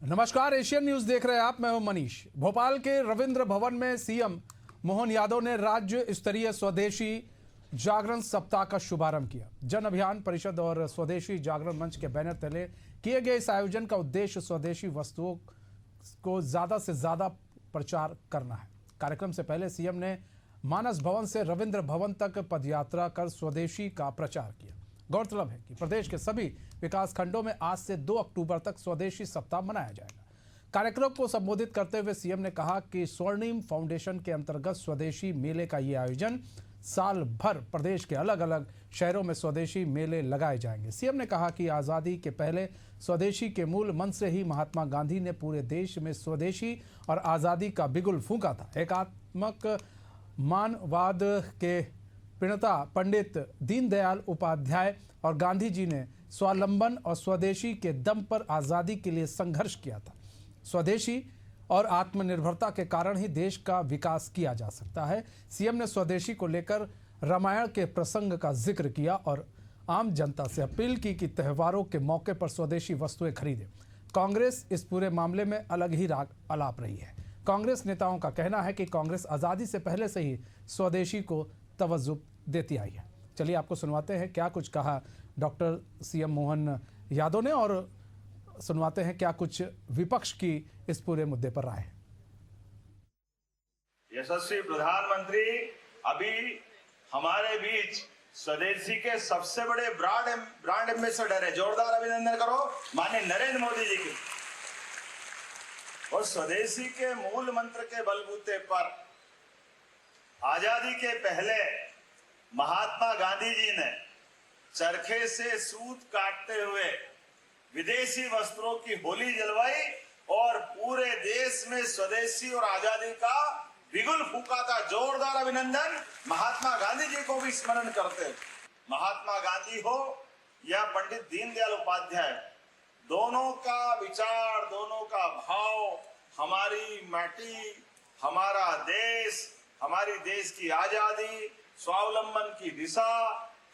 नमस्कार, Asian news देख रहे हैं आप। मैं हूं मनीष। भोपाल के रविंद्र भवन में सीएम मोहन यादव ने राज्य स्तरीय स्वदेशी जागरण सप्ताह का शुभारंभ किया। जन अभियान परिषद और स्वदेशी जागरण मंच के बैनर तले किए गए इस आयोजन का उद्देश्य स्वदेशी वस्तुओं को ज्यादा से ज्यादा प्रचार करना है। कार्यक्रम से पहले सीएम ने मानस भवन से रविंद्र भवन तक पदयात्रा कर स्वदेशी का प्रचार किया। गौरतलब है कि प्रदेश के सभी विकास खंडों में आज से 2 अक्टूबर तक स्वदेशी सप्ताह मनाया जाएगा। कार्यक्रम को संबोधित करते हुए सीएम ने कहा कि स्वर्णिम फाउंडेशन के अंतर्गत स्वदेशी मेले का ये आयोजन साल भर प्रदेश के अलग अलग शहरों में स्वदेशी मेले लगाए जाएंगे। सीएम ने कहा कि आज़ादी के पहले स्वदेशी के मूल मंत्र से ही महात्मा गांधी ने पूरे देश में स्वदेशी और आज़ादी का बिगुल फूंका था। एकात्मक मानवाद के प्रणेता पंडित दीनदयाल उपाध्याय और गांधी जी ने स्वावलंबन और स्वदेशी के दम पर आज़ादी के लिए संघर्ष किया था। स्वदेशी और आत्मनिर्भरता के कारण ही देश का विकास किया जा सकता है। सीएम ने स्वदेशी को लेकर रामायण के प्रसंग का जिक्र किया और आम जनता से अपील की कि त्योहारों के मौके पर स्वदेशी वस्तुएं खरीदें। कांग्रेस इस पूरे मामले में अलग ही राग अलाप रही है। कांग्रेस नेताओं का कहना है कि कांग्रेस आज़ादी से पहले से ही स्वदेशी को तवज्जो देती आई है। चलिए आपको सुनवाते हैं क्या कुछ कहा डॉक्टर सीएम मोहन यादव ने और सुनवाते हैं क्या कुछ विपक्ष की इस पूरे मुद्दे पर राय है। यशस्वी प्रधानमंत्री अभी हमारे बीच स्वदेशी के सबसे बड़े ब्रांड एम्बेसडर है। जोरदार अभिनंदन करो माननीय नरेंद्र मोदी जी की। और स्वदेशी के मूल मंत्र के बलबूते पर आजादी के पहले महात्मा गांधी जी ने चरखे से सूत काटते हुए विदेशी वस्त्रों की होली जलवाई और पूरे देश में स्वदेशी और आजादी का बिगुल फूंका था। जोरदार अभिनंदन महात्मा गांधी जी को भी स्मरण करते। महात्मा गांधी हो या पंडित दीनदयाल उपाध्याय, दोनों का विचार, दोनों का भाव, हमारी माटी, हमारा देश, हमारी देश की आजादी, स्वावलंबन की दिशा,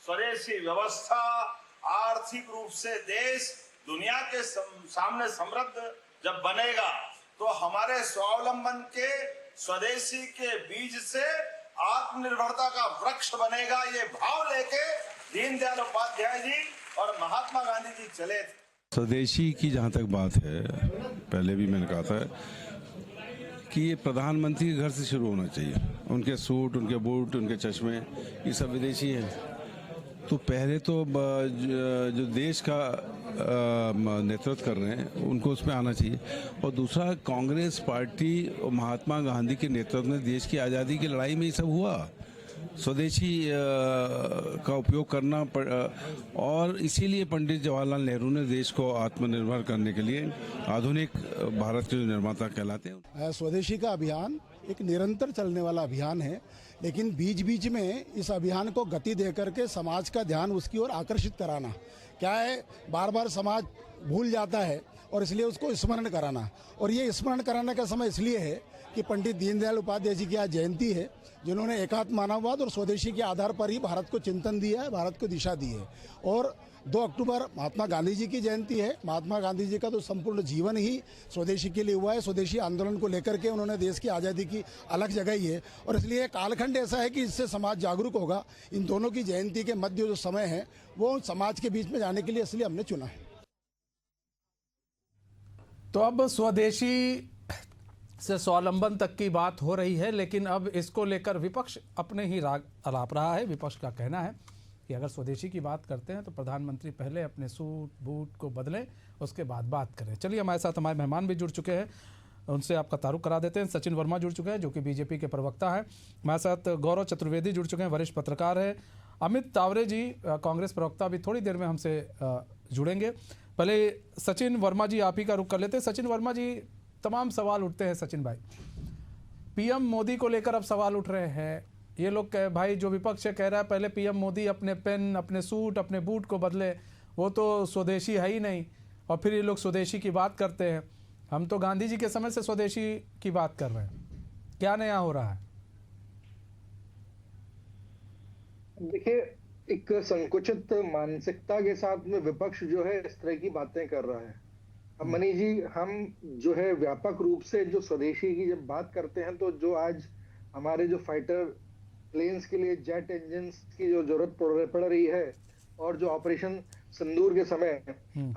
स्वदेशी व्यवस्था, आर्थिक रूप से देश दुनिया के सामने समृद्ध जब बनेगा तो हमारे स्वावलंबन के स्वदेशी के बीज से आत्मनिर्भरता का वृक्ष बनेगा। ये भाव लेके दीनदयाल उपाध्याय जी और महात्मा गांधी जी चले थे। स्वदेशी की जहाँ तक बात है, पहले भी मैंने कहा था कि ये प्रधानमंत्री के घर से शुरू होना चाहिए। उनके सूट, उनके बूट, उनके चश्मे, ये सब विदेशी हैं। तो पहले तो जो देश का नेतृत्व कर रहे हैं उनको उसमें आना चाहिए। और दूसरा, कांग्रेस पार्टी और महात्मा गांधी के नेतृत्व में देश की आज़ादी की लड़ाई में ये सब हुआ। स्वदेशी का उपयोग करना और इसीलिए पंडित जवाहरलाल नेहरू ने देश को आत्मनिर्भर करने के लिए आधुनिक भारत के निर्माता कहलाते हैं। स्वदेशी का अभियान एक निरंतर चलने वाला अभियान है, लेकिन बीच बीच में इस अभियान को गति देकर के समाज का ध्यान उसकी ओर आकर्षित कराना। क्या है, बार बार समाज भूल जाता है और इसलिए उसको स्मरण कराना। और ये स्मरण कराने का समय इसलिए है कि पंडित दीनदयाल उपाध्याय जी की आज जयंती है, जिन्होंने एकात्म मानववाद और स्वदेशी के आधार पर ही भारत को चिंतन दिया है, भारत को दिशा दी है। और 2 अक्टूबर महात्मा गांधी जी की जयंती है। महात्मा गांधी जी का तो संपूर्ण जीवन ही स्वदेशी के लिए हुआ है। स्वदेशी आंदोलन को लेकर के उन्होंने देश की आज़ादी की अलग जगह ही है और इसलिए कालखंड ऐसा है कि इससे समाज जागरूक होगा। इन दोनों की जयंती के मध्य जो समय है वो समाज के बीच में जाने के लिए इसलिए हमने चुना है। तो अब स्वदेशी से स्वावलंबन तक की बात हो रही है, लेकिन अब इसको लेकर विपक्ष अपने ही राग अलाप रहा है। विपक्ष का कहना है कि अगर स्वदेशी की बात करते हैं तो प्रधानमंत्री पहले अपने सूट बूट को बदलें, उसके बाद बात करें। चलिए, हमारे साथ हमारे मेहमान भी जुड़ चुके हैं, उनसे आपका तारुफ करा देते हैं। सचिन वर्मा जुड़ चुके हैं जो कि बीजेपी के प्रवक्ता हैं। हमारे साथ गौरव चतुर्वेदी जुड़ चुके हैं, वरिष्ठ पत्रकार हैं। अमित तावरे जी कांग्रेस प्रवक्ता भी थोड़ी देर में हमसे जुड़ेंगे। पहले सचिन वर्मा जी आप ही का रुख कर लेते हैं। सचिन वर्मा जी, तमाम सवाल उठते हैं सचिन भाई, पीएम मोदी को लेकर अब सवाल उठ रहे हैं। ये लोग भाई जो विपक्ष कह रहा है पहले पीएम मोदी अपने पेन, अपने सूट, अपने बूट को बदले, वो तो स्वदेशी है ही नहीं। और फिर ये लोग स्वदेशी की बात करते हैं। हम तो गांधी जी के समय से स्वदेशी की बात कर रहे हैं, क्या नया हो रहा है? देखिए, एक संकुचित मानसिकता के साथ में विपक्ष जो है इस तरह की बातें कर रहा है। अब मनीष जी, हम जो है व्यापक रूप से जो स्वदेशी की जब बात करते हैं, तो जो आज हमारे जो फाइटर प्लेन्स के लिए जेट इंजन्स की जो जरूरत पड़ रही है, और जो ऑपरेशन सिंदूर के समय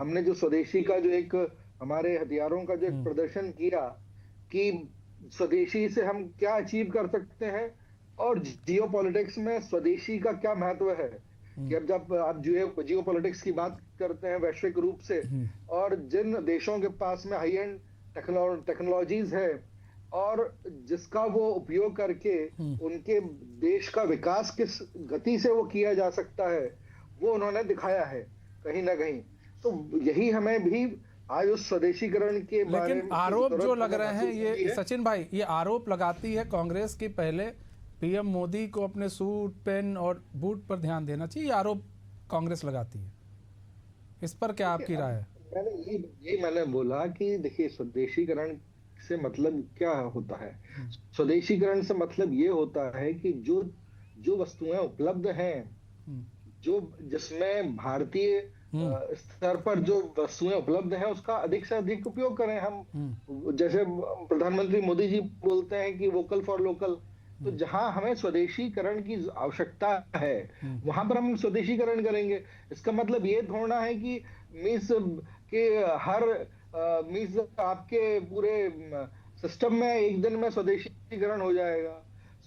हमने जो स्वदेशी का जो एक हमारे हथियारों का जो एक प्रदर्शन किया कि स्वदेशी से हम क्या अचीव कर सकते हैं, और जियो पॉलिटिक्स में स्वदेशी का क्या महत्व है, कि अब जब आप जियो पॉलिटिक्स की बात करते हैं वैश्विक रूप से, और जिन देशों के पास में हाई एंड टेक्नोलॉजीज है, और जिसका वो उपयोग करके उनके देश का विकास किस गति से वो किया जा सकता है, वो उन्होंने दिखाया है कहीं ना कहीं। तो यही हमें भी आज उस स्वदेशीकरण के बारे में लेकिन आरोप जो लग रहे हैं, ये सचिन भाई, ये आरोप लगाती है कांग्रेस की पहले पीएम मोदी को अपने सूट पेन और बूट पर ध्यान देना चाहिए, ये आरोप कांग्रेस लगाती है। इस पर क्या आपकी राय है? मैंने बोला कि देखिए, स्वदेशीकरण से मतलब क्या होता है? स्वदेशीकरण से मतलब ये होता है कि जो वस्तुएं उपलब्ध हैं, जो जिसमें भारतीय स्तर पर जो वस्तुएं उपलब्ध हैं, उसका अधिक से अधिक उपयोग करें हम। जैसे प्रधानमंत्री मोदी जी बोलते हैं कि वोकल फॉर लोकल, तो जहां हमें स्वदेशीकरण की आवश्यकता है वहां पर हम स्वदेशीकरण करेंगे। इसका मतलब ये थोड़ा है कि मीन्स के हर मीन्स आपके पूरे सिस्टम में एक दिन में स्वदेशीकरण हो जाएगा।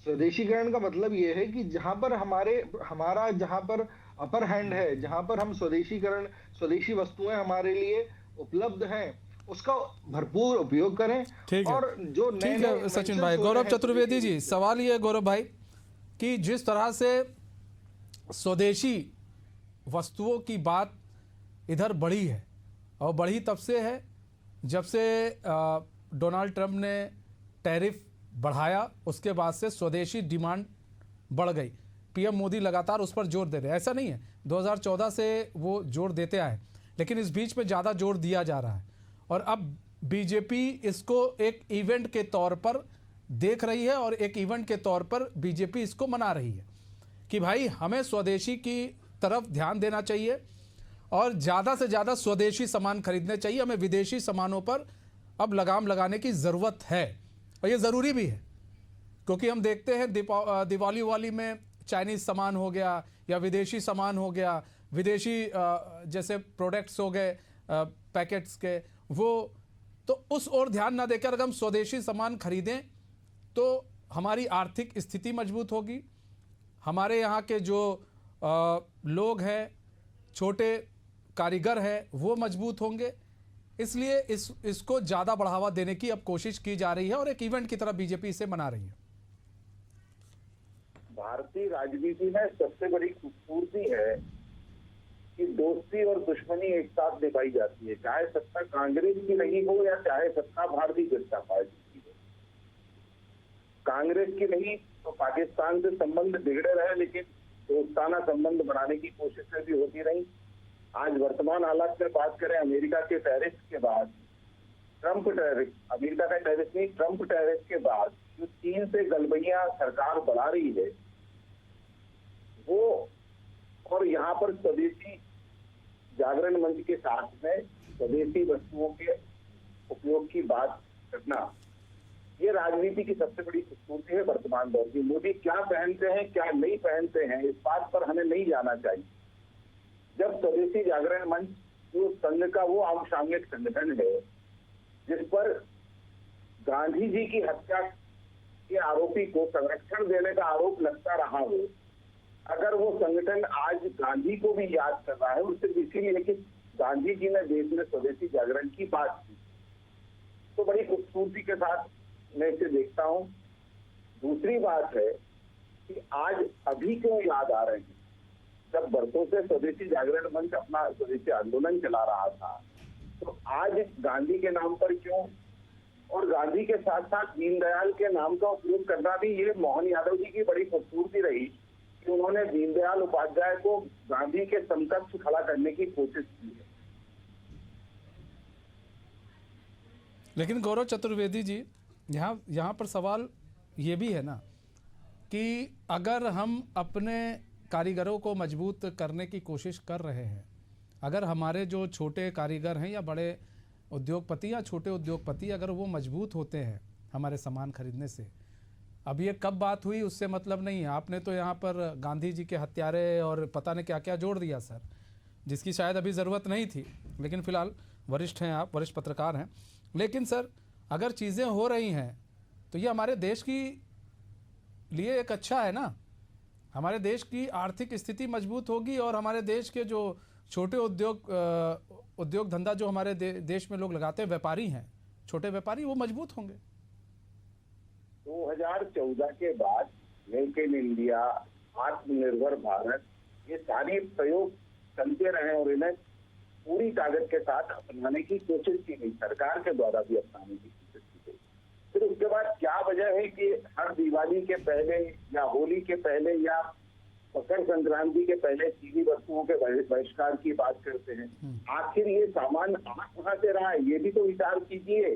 स्वदेशीकरण का मतलब ये है कि जहां पर हमारा जहां पर अपर हैंड है, जहां पर हम स्वदेशी वस्तुएं हमारे लिए उपलब्ध हैं, उसका भरपूर उपयोग करें। ठीक है, और जो ठीक है सचिन भाई। गौरव चतुर्वेदी जी, सवाल ये है गौरव भाई कि जिस तरह से स्वदेशी वस्तुओं की बात इधर बढ़ी है, और बढ़ी तब से है जब से डोनाल्ड ट्रंप ने टैरिफ बढ़ाया, उसके बाद से स्वदेशी डिमांड बढ़ गई। पीएम मोदी लगातार उस पर जोर दे रहे हैं, ऐसा नहीं है, 2014 से वो जोर देते आए, लेकिन इस बीच में ज़्यादा जोर दिया जा रहा है। और अब बीजेपी इसको एक इवेंट के तौर पर देख रही है, और एक इवेंट के तौर पर बीजेपी इसको मना रही है कि भाई हमें स्वदेशी की तरफ ध्यान देना चाहिए, और ज़्यादा से ज़्यादा स्वदेशी सामान खरीदने चाहिए, हमें विदेशी सामानों पर अब लगाम लगाने की ज़रूरत है, और ये ज़रूरी भी है। क्योंकि हम देखते हैं दिवाली में चाइनीज़ सामान हो गया या विदेशी सामान हो गया, विदेशी जैसे प्रोडक्ट्स हो गए पैकेट्स के, वो तो उस ओर ध्यान ना देकर अगर हम स्वदेशी सामान खरीदें तो हमारी आर्थिक स्थिति मजबूत होगी, हमारे यहाँ के जो लोग हैं, छोटे कारीगर हैं, वो मजबूत होंगे। इसलिए इसको ज़्यादा बढ़ावा देने की अब कोशिश की जा रही है, और एक इवेंट की तरह बीजेपी इसे मना रही है। भारतीय राजनीति में सबसे बड़ी खूबसूरती है कि दोस्ती और दुश्मनी एक साथ निभाई जाती है, चाहे सत्ता कांग्रेस की नहीं हो या चाहे सत्ता भारतीय जनता पार्टी की हो। कांग्रेस की नहीं तो पाकिस्तान से संबंध बिगड़े रहे, लेकिन दोस्ताना संबंध बनाने की कोशिशें भी होती रही। आज वर्तमान हालात में बात करें अमेरिका के टैरिफ के बाद, अमेरिका का टैरिफ नहीं, ट्रंप टैरिफ के बाद जो चीन से गलबैया सरकार बढ़ा रही है वो, और यहाँ पर स्वदेशी जागरण मंच के साथ में स्वदेशी वस्तुओं के उपयोग की बात करना, ये राजनीति की सबसे बड़ी खूबसूरती है वर्तमान दौर की। मोदी क्या पहनते हैं क्या नहीं पहनते हैं इस बात पर हमें नहीं जाना चाहिए। जब स्वदेशी जागरण मंच जो संघ का वो आनुषंगिक संगठन है जिस पर गांधी जी की हत्या के आरोपी को संरक्षण देने का आरोप लगता रहा हो, अगर वो संगठन आज गांधी को भी याद कर रहा है, उससे इसीलिए कि गांधी जी ने देश में स्वदेशी जागरण की बात की, तो बड़ी खूबसूरती के साथ मैं इसे देखता हूं। दूसरी बात है कि आज अभी क्यों याद आ रहे हैं, जब बरसों से स्वदेशी जागरण मंच अपना स्वदेशी आंदोलन चला रहा था, तो आज गांधी के नाम पर क्यों, और गांधी के साथ साथ दीनदयाल के नाम का उपयोग करना भी ये मोहन यादव जी की बड़ी खूबसूरती रही कि उन्होंने दीनदयाल उपाध्याय को गांधी के समकक्ष खड़ा करने की कोशिश की है। लेकिन गौरव चतुर्वेदी जी, यहाँ पर सवाल ये भी है ना कि अगर हम अपने कारीगरों को मजबूत करने की कोशिश कर रहे हैं, अगर हमारे जो छोटे कारीगर हैं या बड़े उद्योगपति या छोटे उद्योगपति अगर वो मजबूत होते हैं हमारे सामान खरीदने से, अब ये कब बात हुई उससे मतलब नहीं है। आपने तो यहाँ पर गांधी जी के हत्यारे और पता नहीं क्या क्या जोड़ दिया सर, जिसकी शायद अभी ज़रूरत नहीं थी, लेकिन फ़िलहाल वरिष्ठ हैं आप, वरिष्ठ पत्रकार हैं। लेकिन सर अगर चीज़ें हो रही हैं तो ये हमारे देश की लिए एक अच्छा है ना, हमारे देश की आर्थिक स्थिति मजबूत होगी और हमारे देश के जो छोटे उद्योग धंधा जो हमारे देश में लोग लगाते हैं, व्यापारी हैं, छोटे व्यापारी, वो मजबूत होंगे। 2014 के बाद मेक इन इंडिया, आत्मनिर्भर भारत, ये सारे प्रयोग चलते रहे और इन्हें पूरी ताकत के साथ अपनाने की कोशिश की गई, सरकार के द्वारा भी अपनाने की कोशिश की गई। फिर उसके बाद क्या वजह है कि हर दिवाली के पहले या होली के पहले या मकर संक्रांति के पहले चीनी वस्तुओं के बहिष्कार की बात करते हैं? आखिर ये सामान आ कहाँ से रहा है, ये भी तो विचार कीजिए।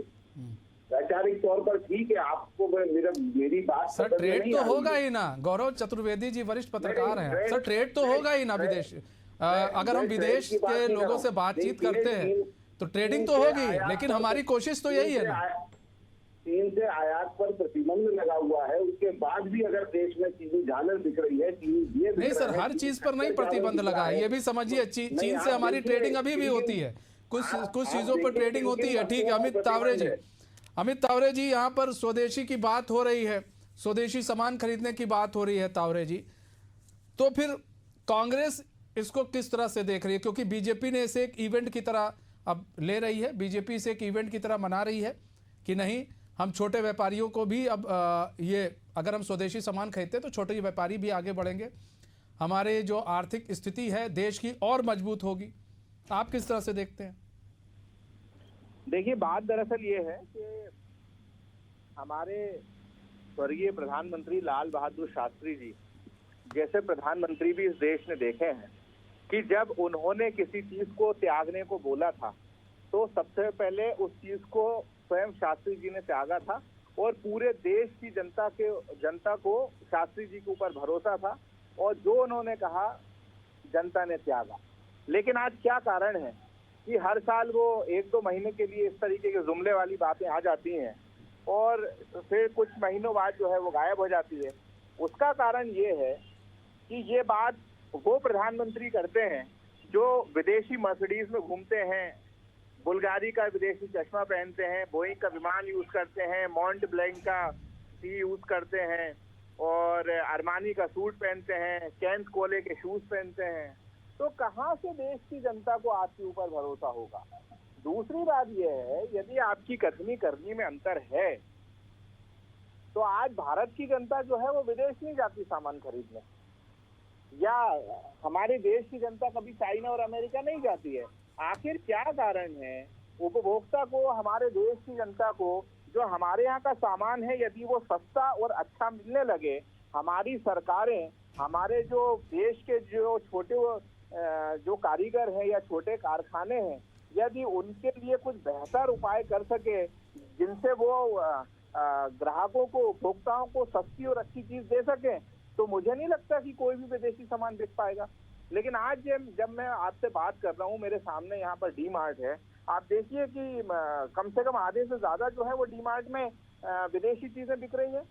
वैचारिक तौर पर ठीक है, आपको मेरी बात सर ट्रेड तो होगा ही ना। गौरव चतुर्वेदी जी वरिष्ठ पत्रकार हैं सर, ट्रेड तो होगा ही ना विदेश। अगर हम विदेश के लोगों से बातचीत करते हैं तो ट्रेडिंग तो होगी, लेकिन हमारी कोशिश तो यही है ना। चीन से आयात पर प्रतिबंध लगा हुआ है, उसके बाद भी अगर देश में चीनी झालर दिख रही है, चीनी दिए नहीं सर, हर चीज पर नहीं प्रतिबंध लगा है, ये भी समझिए। चीन से हमारी ट्रेडिंग अभी भी होती है, कुछ चीजों पर ट्रेडिंग होती है। ठीक है अमित तावरे जी यहाँ पर स्वदेशी की बात हो रही है, स्वदेशी सामान खरीदने की बात हो रही है तावरे जी, तो फिर कांग्रेस इसको किस तरह से देख रही है? क्योंकि बीजेपी ने इसे एक इवेंट की तरह अब ले रही है, बीजेपी इसे एक इवेंट की तरह मना रही है कि नहीं, हम छोटे व्यापारियों को भी अब ये अगर हम स्वदेशी सामान खरीदते हैं तो छोटे व्यापारी भी आगे बढ़ेंगे, हमारे जो आर्थिक स्थिति है देश की और मजबूत होगी। आप किस तरह से देखते हैं? देखिए, बात दरअसल ये है कि हमारे स्वर्गीय प्रधानमंत्री लाल बहादुर शास्त्री जी जैसे प्रधानमंत्री भी इस देश ने देखे हैं कि जब उन्होंने किसी चीज को त्यागने को बोला था तो सबसे पहले उस चीज को स्वयं शास्त्री जी ने त्यागा था और पूरे देश की जनता को शास्त्री जी के ऊपर भरोसा था और जो उन्होंने कहा जनता ने त्यागा। लेकिन आज क्या कारण है कि हर साल वो 1-2 महीने के लिए इस तरीके के जुमले वाली बातें आ जाती हैं और फिर कुछ महीनों बाद जो है वो गायब हो जाती है। उसका कारण ये है कि ये बात वो प्रधानमंत्री करते हैं जो विदेशी मर्सिडीज में घूमते हैं, बुल्गारी का विदेशी चश्मा पहनते हैं, बोइंग का विमान यूज करते हैं, मॉन्ट ब्लैंक का टी यूज करते हैं और अरमानी का सूट पहनते हैं, कैंस कोले के शूज पहनते हैं। तो कहाँ से देश की जनता को आपके ऊपर भरोसा होगा? दूसरी बात यह है, यदि आपकी कथनी करनी में अंतर है तो आज भारत की जनता जो है वो विदेश नहीं जाती सामान खरीदने, या हमारे देश की जनता कभी चाइना और अमेरिका नहीं जाती है। आखिर क्या कारण है उपभोक्ता को, हमारे देश की जनता को जो हमारे यहाँ का सामान है यदि वो सस्ता और अच्छा मिलने लगे, हमारी सरकारें, हमारे जो देश के जो छोटे जो कारीगर हैं या छोटे कारखाने हैं, यदि उनके लिए कुछ बेहतर उपाय कर सके जिनसे वो ग्राहकों को, उपभोक्ताओं को सस्ती और अच्छी चीज दे सके, तो मुझे नहीं लगता कि कोई भी विदेशी सामान बिक पाएगा। लेकिन आज जब मैं आपसे बात कर रहा हूँ, मेरे सामने यहाँ पर डी मार्ट है, आप देखिए कि कम से कम आधे से ज्यादा जो है वो डी मार्ट में विदेशी चीजें बिक रही है।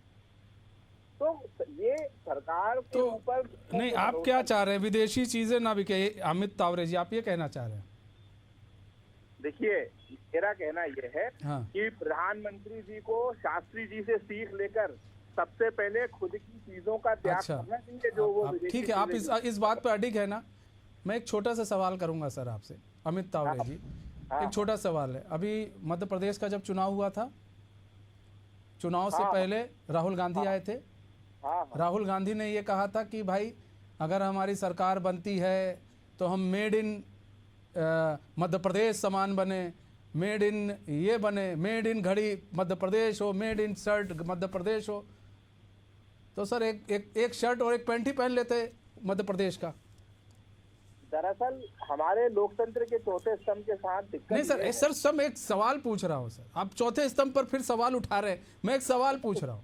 तो ये सरकार के ऊपर नहीं, आप क्या चाह रहे हैं? विदेशी चीजें ना बिके? अमित तावरे जी, आप ये कहना चाह रहे हैं? देखिए, मेरा कहना यह है हाँ। कि प्रधानमंत्री जी को शास्त्री जी से सीख लेकर सबसे पहले खुद की चीजों का त्याग करना चाहिए जो वो ठीक है, आप इस बात पर अडिग है ना। मैं एक छोटा सा सवाल करूंगा सर आपसे, अमित तावरे जी। एक छोटा सवाल है, अभी मध्य प्रदेश का जब चुनाव हुआ था, चुनाव से पहले राहुल गांधी आए थे। राहुल गांधी ने ये कहा था कि भाई अगर हमारी सरकार बनती है तो हम मेड इन मध्य प्रदेश सामान बने, मेड इन ये बने, मेड इन घड़ी मध्य प्रदेश हो, made in shirt Madhya Pradesh हो। तो सर एक शर्ट और एक पैंट ही पहन लेते मध्य प्रदेश का। दरअसल हमारे लोकतंत्र के चौथे स्तंभ के साथ दिक्कत नहीं सर सब एक सवाल पूछ रहा हूँ सर, आप चौथे स्तंभ पर फिर सवाल उठा रहे हैं। मैं एक सवाल पूछ रहा हूँ,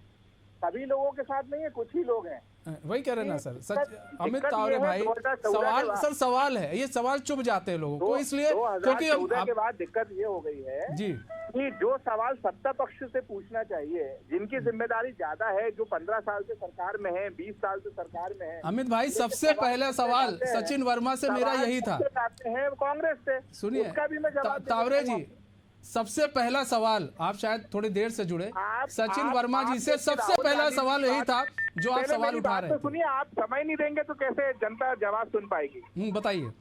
सभी लोगों के साथ नहीं है, कुछ ही लोग हैं। वही कह रहे हैं ना सर। दिक्कत अमित ये तावरे है, भाई 2014 सवाल के बाद- सर सवाल है, ये सवाल चुभ जाते हैं लोगों को, इसलिए क्योंकि 2014 के बाद दिक्कत ये हो गई है जी कि जो सवाल सत्ता पक्ष से पूछना चाहिए, जिनकी जिम्मेदारी ज्यादा है, जो 15 साल से सरकार में है, 20 साल से सरकार में है। अमित भाई, सबसे पहला सवाल सचिन वर्मा से मेरा यही था। हैं कांग्रेस से, सुनिए उसका भी मैं जवाब देना तावरे चाहूंगा। जी, सबसे पहला सवाल, आप शायद थोड़ी देर से जुड़े, सचिन वर्मा जी से आप सबसे राहुल पहला गांधी सवाल की यही बात- था जो आप पहले सवाल मेरी उठा बात रहे तो थे। सुनिए, आप समय नहीं देंगे तो कैसे जनता जवाब सुन पाएगी। बताइए।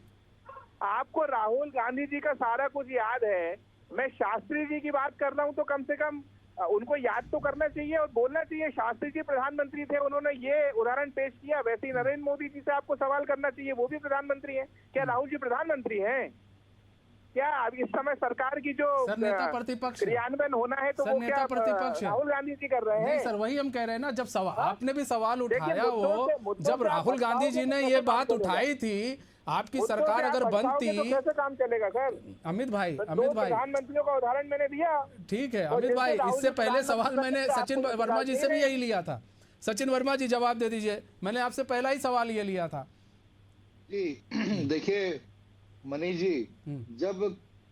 आपको राहुल गांधी जी का सारा कुछ याद है, मैं शास्त्री जी की बात कर रहा हूं तो कम से कम उनको याद तो करना चाहिए और बोलना चाहिए। शास्त्री जी प्रधानमंत्री थे, उन्होंने ये उदाहरण पेश किया। वैसे ही नरेंद्र मोदी जी से आपको सवाल करना चाहिए, वो भी प्रधानमंत्री हैं। क्या राहुल जी प्रधानमंत्री हैं? क्या अब इस समय सरकार की जो सर नेता प्रतिपक्ष है। क्रियान्वयन होना है तो सर वो नेता क्या प्रतिपक्ष है। राहुल गांधी जी कर रहे नहीं हैं? सर, वही हम कह रहे हैं ना, जब सवाल आपने भी सवाल देखिए, उठाया मुद्दों जब से आप राहुल गांधी जी ने भटकाओगे ये तो बात कैसे काम उठाई थी, आपकी मुद्दों सरकार से आप अगर भटकाओगे बनती। तो कैसे काम चलेगा सर? अमित भाई, दो अमित भाई प्रधानमंत्रियों का उदाहरण मैंने दिया। ठीक है और अमित जैसे भाई, राहुल इससे जी पहले सवाल प्रधानमंत्री मैंने बनते सचिन आपको वर्मा जी से भी निकालते यही लिया था। सचिन वर्मा जी जवाब दे दीजिए, मैंने आपसे पहला ही सवाल ये लिया था। जी देखिए मनीष जी, जब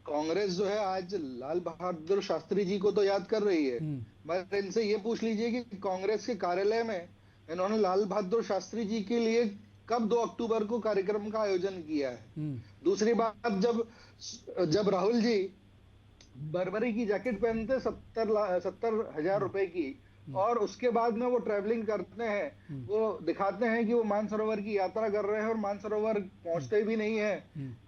कांग्रेस जो है आज लाल बहादुर शास्त्री जी को तो याद कर रही है, मगर इनसे ये पूछ लीजिए कि कांग्रेस के कार्यालय में इन्होंने लाल बहादुर शास्त्री जी के लिए कब 2 अक्टूबर को कार्यक्रम का आयोजन किया है। दूसरी बात, जब राहुल जी बर्बरी की जैकेट पहनते 70,000 रुपए की, और उसके बाद में वो ट्रैवलिंग करते हैं, वो दिखाते हैं कि वो मानसरोवर की यात्रा कर रहे हैं और मानसरोवर पहुंचते भी नहीं है,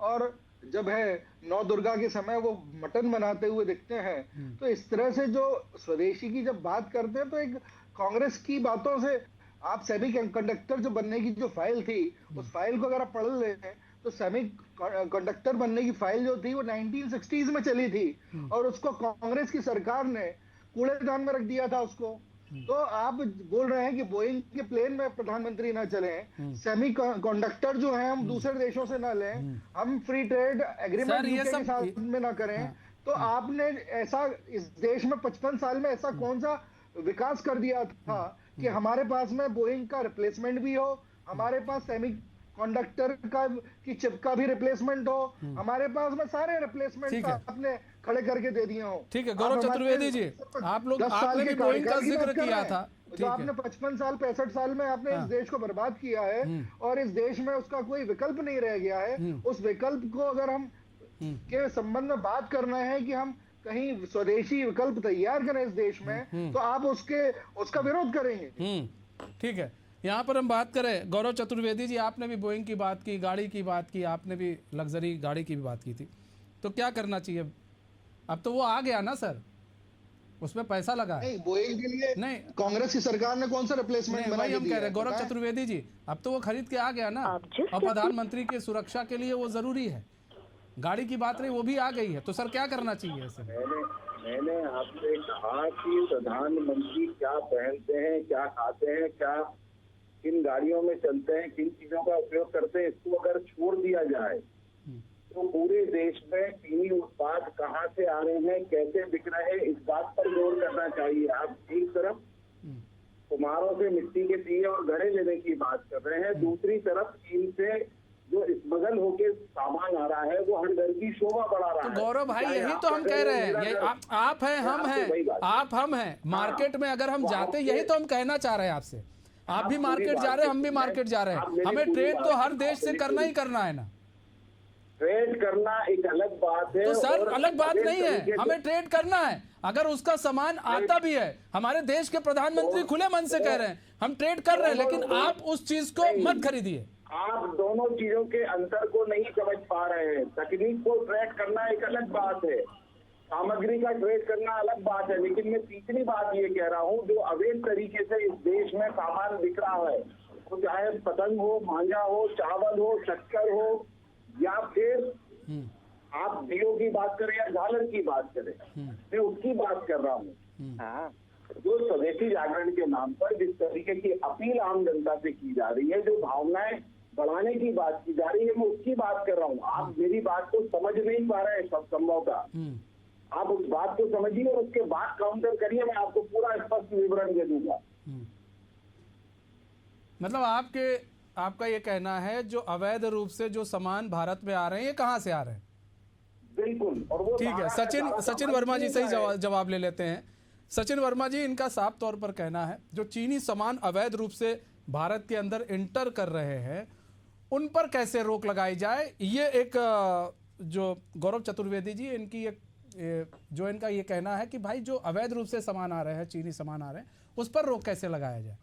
और जब है नौ दुर्गा के समय वो मटन बनाते हुए दिखते हैं। तो इस तरह से जो स्वदेशी की जब बात करते हैं तो एक कांग्रेस की बातों से आप सेमी कंडक्टर जो बनने की जो फाइल थी, उस फाइल को अगर आप पढ़ लेते हैं तो सेमी कंडक्टर बनने की फाइल जो थी वो 1960s में चली थी, और उसको कांग्रेस की सरकार ने कूड़ेदान में रख दिया था उसको। तो आप बोल रहे हैं कि बोइंग के प्लेन में प्रधानमंत्री ना चले, सेमी कंडक्टर जो है हम दूसरे देशों से ना लें, हम फ्री ट्रेड एग्रीमेंट यूके के साथ में ना करें। तो आपने ऐसा इस देश में 55 साल में ऐसा कौन सा विकास कर दिया था कि हमारे पास में बोइंग का रिप्लेसमेंट भी हो, हमारे पास सेमी कंडक्टर का की चिप का भी रिप्लेसमेंट हो, हमारे पास में सारे रिप्लेसमेंट आपने खड़े करके दे दिए हो। ठीक है गौरव चतुर्वेदी जी, आप लोग आपने भी बोइंग का जिक्र किया था। तो आपने 55 साल 65 साल में आपने इस देश को बर्बाद किया है, और इस देश में उसका कोई विकल्प नहीं रह गया है। उस विकल्प को अगर हम के संबंध में बात करना है कि हम कहीं स्वदेशी विकल्प तैयार करें इस देश में, तो आप उसका विरोध करेंगे। ठीक है, यहाँ पर हम बात करें, गौरव चतुर्वेदी जी आपने भी बोइंग की बात की, गाड़ी की बात की, आपने भी लग्जरी गाड़ी की भी बात की थी, तो क्या करना चाहिए? अब तो वो आ गया ना सर, उसमें पैसा लगा है। नहीं, बोइंग के लिए नहीं, कांग्रेस की सरकार ने कौन सा रिप्लेसमेंट बना वही हम के कह दिया रहे हैं गौरव चतुर्वेदी जी, अब तो वो खरीद के आ गया ना, और प्रधानमंत्री की सुरक्षा के लिए वो जरूरी है। गाड़ी की बात रही, वो भी आ गई है, तो सर क्या करना चाहिए ऐसे? मैंने आपसे कहा कि प्रधानमंत्री क्या पहनते हैं, क्या खाते हैं, क्या किन गाड़ियों में चलते हैं, किन चीजों का उपयोग करते हैं, इसको अगर छोड़ दिया जाए तो पूरे देश में चीनी उत्पाद कहाँ से आ रहे हैं, कैसे बिक रहे हैं, इस बात पर जोर करना चाहिए। आप एक तरफ कुम्हारों से मिट्टी के दिए और घड़े लेने की बात कर रहे हैं, दूसरी तरफ चीन से जो स्मगल होके सामान आ रहा है वो हर घर की शोभा बढ़ा रहा है। तो गौरव भाई यही तो हम कह रहे हैं, आप हैं, हम हैं, आप हम हैं, मार्केट में अगर हम जाते, यही तो हम कहना चाह रहे हैं आपसे। आप भी मार्केट जा रहे हैं, हम भी मार्केट जा रहे हैं, हमें ट्रेड तो हर देश से करना ही करना है ना। ट्रेड करना एक अलग बात है। तो सर अलग बात नहीं है, हमें ट्रेड करना है, अगर उसका सामान आता भी है। हमारे देश के प्रधानमंत्री खुले मन से कह रहे हैं हम ट्रेड कर रहे हैं, लेकिन आप उस चीज को मत खरीदिए। आप दोनों चीजों के अंतर को नहीं समझ पा रहे हैं। तकनीक को ट्रेड करना एक अलग बात है, सामग्री का ट्रेड करना अलग बात है, लेकिन मैं तीसरी बात ये कह रहा हूँ, जो अवैध तरीके से इस देश में सामान बिक रहा है, तो चाहे पतंग हो, मांझा हो, चावल हो, शक्कर हो, या फिर आप दियो की बात करें या झालर की बात करें, मैं उसकी बात कर रहा हूँ। जो स्वदेशी जागरण के नाम पर जिस तरीके की अपील आम जनता से की जा रही है, जो भावनाएं बढ़ाने की बात की जा रही है, मैं उसकी बात कर रहा हूँ। आप मेरी बात को समझ नहीं पा रहे हैं सब संभवतः। आप उस बात को समझिए और उसके बाद काउंटर करिए, मैं आपको पूरा स्पष्ट विवरण दे दूंगा। मतलब आपका ये कहना है जो अवैध रूप से जो सामान भारत में आ रहे हैं, ये कहाँ से आ रहे हैं? बिल्कुल। और वो ठीक है, सचिन वर्मा जी से ही जवाब ले लेते हैं। सचिन वर्मा जी, इनका साफ तौर पर कहना है जो चीनी सामान अवैध रूप से भारत के अंदर इंटर कर रहे हैं, उन पर कैसे रोक लगाई जाए। ये एक जो गौरव चतुर्वेदी जी, इनकी एक जो इनका ये कहना है कि भाई जो अवैध रूप से सामान आ रहे हैं, चीनी सामान आ रहे हैं, उस पर रोक कैसे लगाया जाए।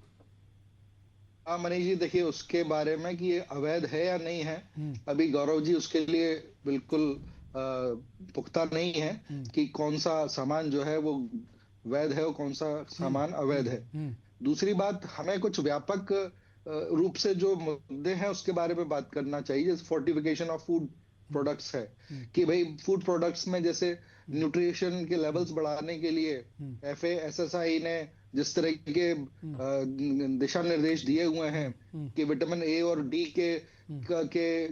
हाँ मनीष जी, देखिए उसके बारे में कि ये अवैध है या नहीं है, अभी गौरव जी उसके लिए बिल्कुल पुख्ता नहीं है कि कौन सा सामान जो है वो वैध है और कौन सा सामान अवैध है। दूसरी बात, हमें कुछ व्यापक रूप से जो मुद्दे हैं उसके बारे में बात करना चाहिए। जैसे फोर्टिफिकेशन ऑफ फूड प्रोडक्ट्स है कि भाई फूड प्रोडक्ट्स में जैसे न्यूट्रिशन के लेवल्स बढ़ाने के लिए FASSI ने जिस तरह के दिशा निर्देश दिए हुए हैं कि विटामिन A और D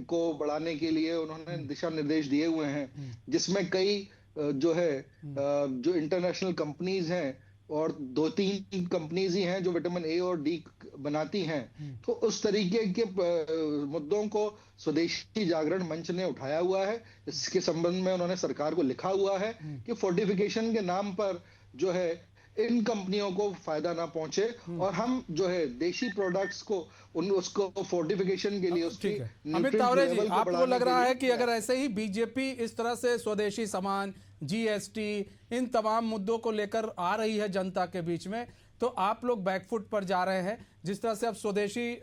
को बढ़ाने के लिए उन्होंने दिशा निर्देश दिए हुए हैं, जिसमें कई जो है जो इंटरनेशनल कंपनीज हैं और 2-3 कंपनीज ही हैं जो विटामिन A और D बनाती हैं। तो उस तरीके के मुद्दों को स्वदेशी जागरण मंच ने उठाया हुआ है। इसके संबंध में उन्होंने सरकार को लिखा हुआ है कि फोर्टिफिकेशन के नाम पर जो है इन कंपनियों को फायदा ना पहुंचे और हम जो है देशी प्रोडक्ट्स को उसको फोर्टिफिकेशन के लिए उसकी ठीक है। अमित तावरे जी, आपको लग रहा है कि अगर ऐसे ही बीजेपी इस तरह से स्वदेशी सामान, GST, इन तमाम मुद्दों को लेकर आ रही है जनता के बीच में, तो आप लोग बैकफुट पर जा रहे हैं। जिस तरह से अब स्वदेशी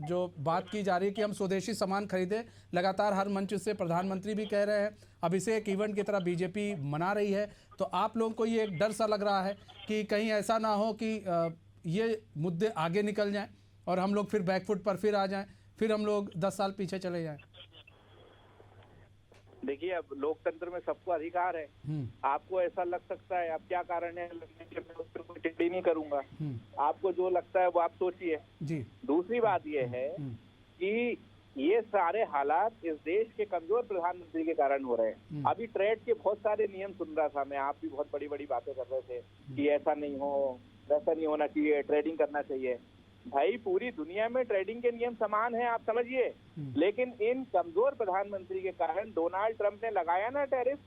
जो बात की जा रही है कि हम स्वदेशी सामान खरीदें, लगातार हर मंच से प्रधानमंत्री भी कह रहे हैं, अब इसे एक इवेंट की तरह बीजेपी मना रही है, तो आप लोगों को ये एक डर सा लग रहा है कि कहीं ऐसा ना हो कि ये मुद्दे आगे निकल जाएं और हम लोग फिर बैकफुट पर फिर आ जाएं, फिर हम लोग 10 साल पीछे चले जाएं। देखिए, अब लोकतंत्र में सबको अधिकार है। आपको ऐसा लग सकता है, अब क्या कारण है लगने के, मैं उस पर कोई टिप्पणी नहीं करूंगा। आपको जो लगता है वो आप सोचिए जी। दूसरी बात ये है कि ये सारे हालात इस देश के कमजोर प्रधानमंत्री के कारण हो रहे हैं। अभी ट्रेड के बहुत सारे नियम सुन रहा था मैं, आप भी बहुत बड़ी बड़ी बातें कर रहे थे कि ऐसा नहीं हो, वैसा नहीं होना चाहिए, ट्रेडिंग करना चाहिए। भाई पूरी दुनिया में ट्रेडिंग के नियम समान हैं, आप समझिए, लेकिन इन कमजोर प्रधानमंत्री के कारण डोनाल्ड ट्रंप ने लगाया ना टैरिफ,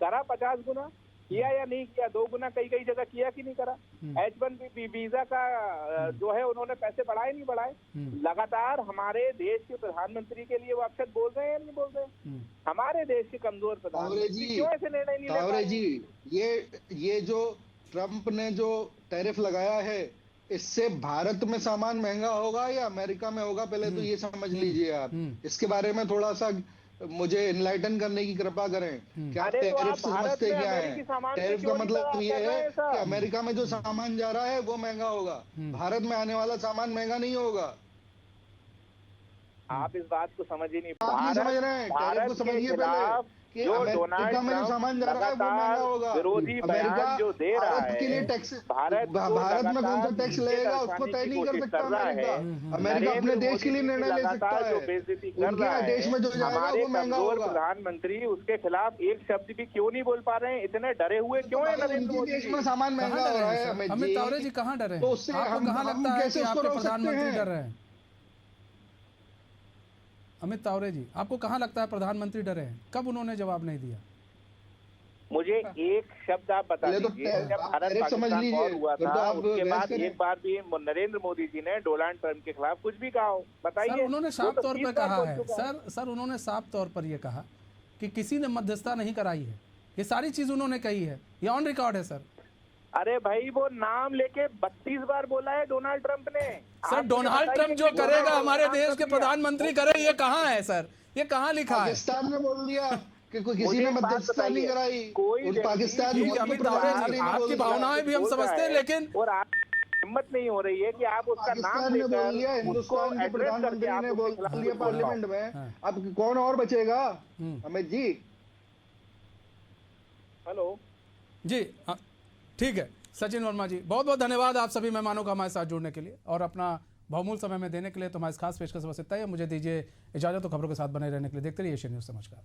करा 50 गुना, किया या नहीं किया, 2 गुना कई जगह किया कि नहीं करा। H1B वीजा का जो है उन्होंने पैसे बढ़ाए नहीं बढ़ाए। लगातार हमारे देश के प्रधानमंत्री के लिए वो अक्षर बोल रहे हैं या नहीं बोल रहे हैं। हमारे देश के कमजोर प्रधानमंत्री क्यों ऐसे निर्णय नहीं ले पा रहे? जी, ये जो ट्रंप ने जो टैरिफ लगाया है, इससे भारत में सामान महंगा होगा या अमेरिका में होगा, पहले तो ये समझ लीजिए आप। इसके बारे में थोड़ा सा मुझे इनलाइटन करने की कृपा करें। क्या टैरिफ समझते क्या है? टैरिफ का मतलब ये है कि अमेरिका में जो सामान जा रहा है वो महंगा होगा, भारत में आने वाला सामान महंगा नहीं होगा। आप इस बात को समझ ही नहीं समझ रहे हैं। टैरिफ को समझिए पहले कि अमेरिका में जो सामान जा रहा है वो महंगा होगा। विरोधी अमेरिका जो दे रहा भारत के लिए टैक्स, भारत में कौन सा टैक्स लगेगा उसको तय नहीं कर सकता अमेरिका। अमेरिका अपने देश के लिए निर्णय ले सकता है, उनके देश में जो जाएगा वो महंगा होगा। प्रधानमंत्री उसके खिलाफ एक शब्द भी क्यों नहीं बोल पा रहे हैं? इतने डरे हुए क्यों है नरेंद्र मोदी? देश में सामान महंगा हो रहा है। अमित तावरे जी कहाँ डरे? तो उससे आपको कहाँ लगता है कि आपके प्रधानमंत्री डर रहे हैं? अमित तावरे जी, आपको कहाँ लगता है प्रधानमंत्री डरे हैं? कब उन्होंने जवाब नहीं दिया? मुझे एक शब्द आप बता दीजिए, जब भारत पाकिस्तान वॉर हुआ था उसके बाद एक बार भी नरेंद्र मोदी जी ने डोनाल्ड ट्रंप के खिलाफ कुछ भी कहा हो? बताइए। सर उन्होंने साफ तौर पर कहा है, सर उन्होंने साफ तौर पर ये कहा कि किसी ने मध्यस्थता नहीं कराई है। ये सारी चीज उन्होंने कही है, ये ऑन रिकॉर्ड है सर। अरे भाई, वो नाम लेके 32 बार बोला है डोनाल्ड ट्रंप ने। सर डोनाल्ड ट्रंप जो करेगा हमारे देश के प्रधानमंत्री करे, ये कहाँ है सर? ये कहाँ लिखा है? पाकिस्तान ने बोल दिया कि कोई किसी ने मध्यस्थता नहीं कराई। पाकिस्तान आपकी भावनाएं भी हम समझते हैं, लेकिन और आप हिम्मत नहीं हो रही है कि आप उसका नाम लेकर हिंदुस्तान के प्रधानमंत्री ने बोल दिया पार्लियामेंट में, अब कौन और बचेगा? अमित जी, हेलो जी, ठीक है। सचिन वर्मा जी, बहुत बहुत धन्यवाद आप सभी मेहमानों का हमारे साथ जुड़ने के लिए और अपना बहुमूल्य समय में देने के लिए। तो हमारी खास पेशकश बस इतना ही। मुझे दीजिए इजाजत, तो खबरों के साथ बने रहने के लिए देखते रहिए एशियन न्यूज़। नमस्कार।